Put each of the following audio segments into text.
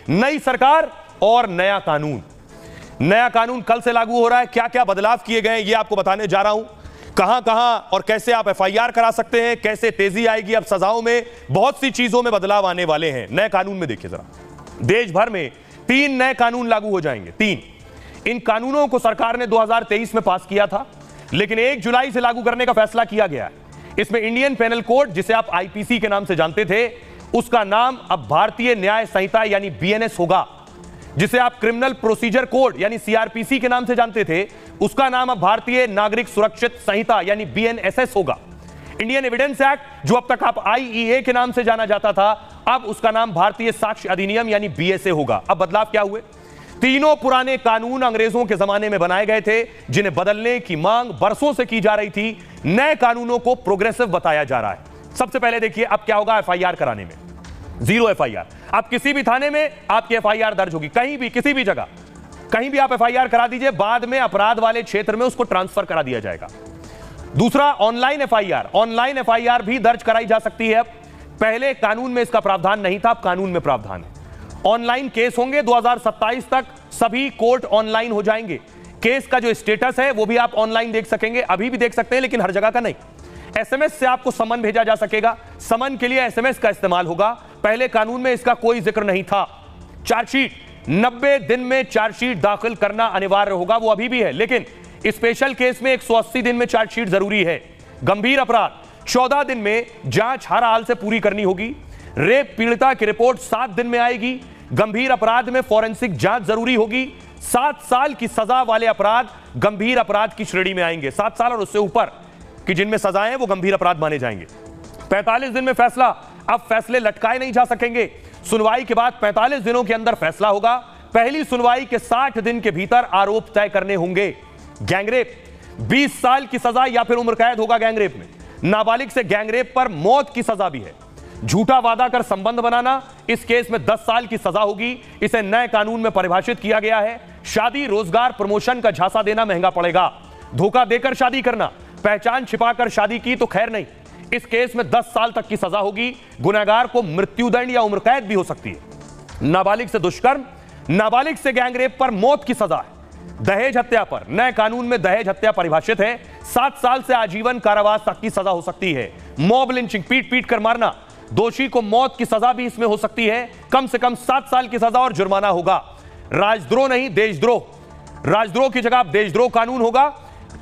नई सरकार और नया कानून। नया कानून कल से लागू हो रहा है। क्या क्या बदलाव किए गए ये आपको बताने जा रहा हूं। कहां कहां और कैसे आप एफआईआर करा सकते हैं, कैसे तेजी आएगी अब सजाओं में, बहुत सी चीजों में बदलाव आने वाले हैं। नए कानून में देखिए जरा, देश भर में 3 नए कानून लागू हो जाएंगे। 3 इन कानूनों को सरकार ने 2023 में पास किया था, लेकिन 1 जुलाई से लागू करने का फैसला किया गया है। इसमें इंडियन पेनल कोड, जिसे आप आईपीसी के नाम से जानते थे, उसका नाम अब भारतीय न्याय संहिता यानी बीएनएस होगा। जिसे आप क्रिमिनल प्रोसीजर कोड यानी सीआरपीसी के नाम से जानते थे, उसका नाम अब भारतीय नागरिक सुरक्षित संहिता यानी बीएनएसएस होगा। इंडियन एविडेंस एक्ट, जो अब तक आप आईईए के नाम से जाना जाता था, अब उसका नाम भारतीय साक्ष्य अधिनियम यानी बीएसए होगा। अब बदलाव क्या हुए? तीनों पुराने कानून अंग्रेजों के जमाने में बनाए गए थे, जिन्हें बदलने की मांग बरसों से की जा रही थी। नए कानूनों को प्रोग्रेसिव बताया जा रहा है। सबसे पहले देखिए अब क्या होगा एफआईआर कराने में। 0 एफआईआर। आप किसी भी थाने में आपकी एफआईआर दर्ज होगी, कहीं भी किसी भी जगह कहीं भी आप एफआईआर करा दीजिए, बाद में अपराध वाले क्षेत्र में उसको ट्रांसफर करा दिया जाएगा। दूसरा, ऑनलाइन एफआईआर। ऑनलाइन एफआईआर भी दर्ज कराई जा सकती है। पहले कानून में इसका प्रावधान नहीं था, अब कानून में प्रावधान है। ऑनलाइन केस होंगे। 2027 तक सभी कोर्ट ऑनलाइन हो जाएंगे। केस का जो स्टेटस है वो भी आप ऑनलाइन देख सकेंगे। अभी भी देख सकते हैं, लेकिन हर जगह का नहीं। एसएमएस से आपको समन भेजा जा सकेगा। समन के लिए एसएमएस का इस्तेमाल होगा। पहले कानून में इसका कोई जिक्र नहीं था। चार्जशीट, 90 दिन में चार्जशीट दाखिल करना अनिवार्य होगा, वो अभी भी है, लेकिन स्पेशल केस में 180 दिन में चार्जशीट जरूरी है। गंभीर अपराध 14 दिन में जांच हर हाल से पूरी करनी होगी। रेप पीड़िता की रिपोर्ट 7 दिन में आएगी। गंभीर अपराध में फॉरेंसिक जांच जरूरी होगी। 7 साल की सजा वाले अपराध गंभीर अपराध की श्रेणी में आएंगे। 7 साल और उससे ऊपर कि जिनमें सजाएं हैं वो गंभीर अपराध माने जाएंगे। 45 दिन में फैसला। अब फैसले लटकाए नहीं जा सकेंगे। सुनवाई के बाद 45 दिनों के अंदर फैसला होगा। पहली सुनवाई के 60 दिन के भीतर आरोप तय करने होंगे। गैंगरेप, 20 साल की सजा या फिर उम्र कैद होगा गैंगरेप में। नाबालिग से गैंगरेप पर मौत की सजा भी है। झूठा वादा कर संबंध बनाना, इस केस में 10 साल की सजा होगी। इसे नए कानून में परिभाषित किया गया है। शादी, रोजगार, प्रमोशन का झांसा देना महंगा पड़ेगा। धोखा देकर शादी करना, पहचान छिपाकर शादी की तो खैर नहीं, इस केस में 10 साल तक की सजा होगी। गुनहगार को मृत्युदंड या उम्र कैद भी हो सकती है। नाबालिग से दुष्कर्म, नाबालिग से गैंगरेप पर मौत की सजा है। दहेज हत्या पर नए कानून में दहेज हत्या परिभाषित है। 7 साल से आजीवन कारावास तक की सजा हो सकती है। मॉब लिंचिंग, पीट पीट कर मारना, दोषी को मौत की सजा भी इसमें हो सकती है। कम से कम 7 साल की सजा और जुर्माना होगा। राजद्रोह नहीं, देशद्रोह। राजद्रोह की जगह देशद्रोह कानून होगा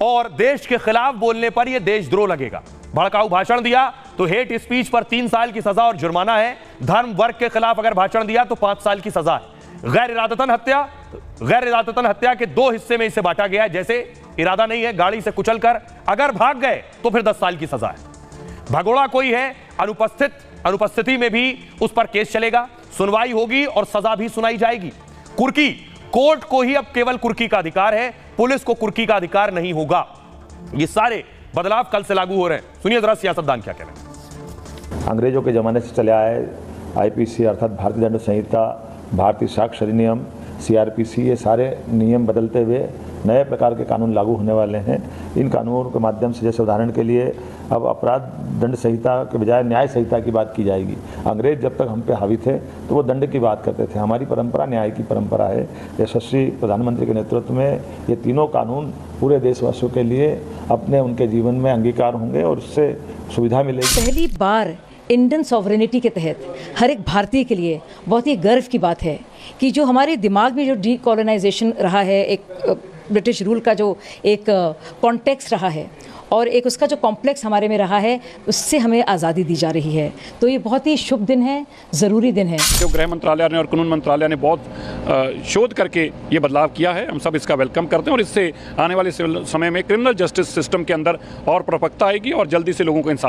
और देश के खिलाफ बोलने पर यह देशद्रोह लगेगा। भड़काऊ भाषण दिया तो हेट स्पीच पर 3 साल की सजा और जुर्माना है। धर्म वर्ग के खिलाफ अगर भाषण दिया तो 5 साल की सजा है। गैर इरादतन हत्या के 2 हिस्से में इसे बांटा गया है। जैसे इरादा नहीं है, गाड़ी से कुचलकर अगर भाग गए तो फिर 10 साल की सजा है। भगोड़ा कोई है, अनुपस्थिति में भी उस पर केस चलेगा, सुनवाई होगी और सजा भी सुनाई जाएगी। कुर्की, कोर्ट को ही अब केवल कुर्की का अधिकार है, पुलिस को कुर्की का अधिकार नहीं होगा। ये सारे बदलाव कल से लागू हो रहे हैं। सुनिए जरा सियासतदान क्या कह रहे हैं। अंग्रेजों के जमाने से चले आए आईपीसी अर्थात भारतीय दंड संहिता, भारतीय साक्ष्य अधिनियम, सीआरपीसी, ये सारे नियम बदलते हुए नए प्रकार के कानून लागू होने वाले हैं। इन कानूनों के माध्यम से, जैसे उदाहरण के लिए, अब अपराध दंड संहिता के बजाय न्याय संहिता की बात की जाएगी। अंग्रेज जब तक हम पे हावी थे तो वो दंड की बात करते थे। हमारी परंपरा न्याय की परंपरा है। यशस्वी प्रधानमंत्री के नेतृत्व में ये तीनों कानून पूरे देशवासियों के लिए अपने उनके जीवन में अंगीकार होंगे और उससे सुविधा मिलेगी। पहली बार इंडियन सॉवरेनिटी के तहत हर एक भारतीय के लिए बहुत ही गर्व की बात है कि जो हमारे दिमाग में जो डीकोलोनाइजेशन रहा है, एक ब्रिटिश रूल का जो एक कॉन्टेक्स्ट रहा है और एक उसका जो कॉम्प्लेक्स हमारे में रहा है, उससे हमें आज़ादी दी जा रही है। तो ये बहुत ही शुभ दिन है, ज़रूरी दिन है। जो गृह मंत्रालय ने और कानून मंत्रालय ने बहुत शोध करके ये बदलाव किया है, हम सब इसका वेलकम करते हैं और इससे आने वाले समय में क्रिमिनल जस्टिस सिस्टम के अंदर और परिपक्वता आएगी और जल्दी से लोगों को इंसाफ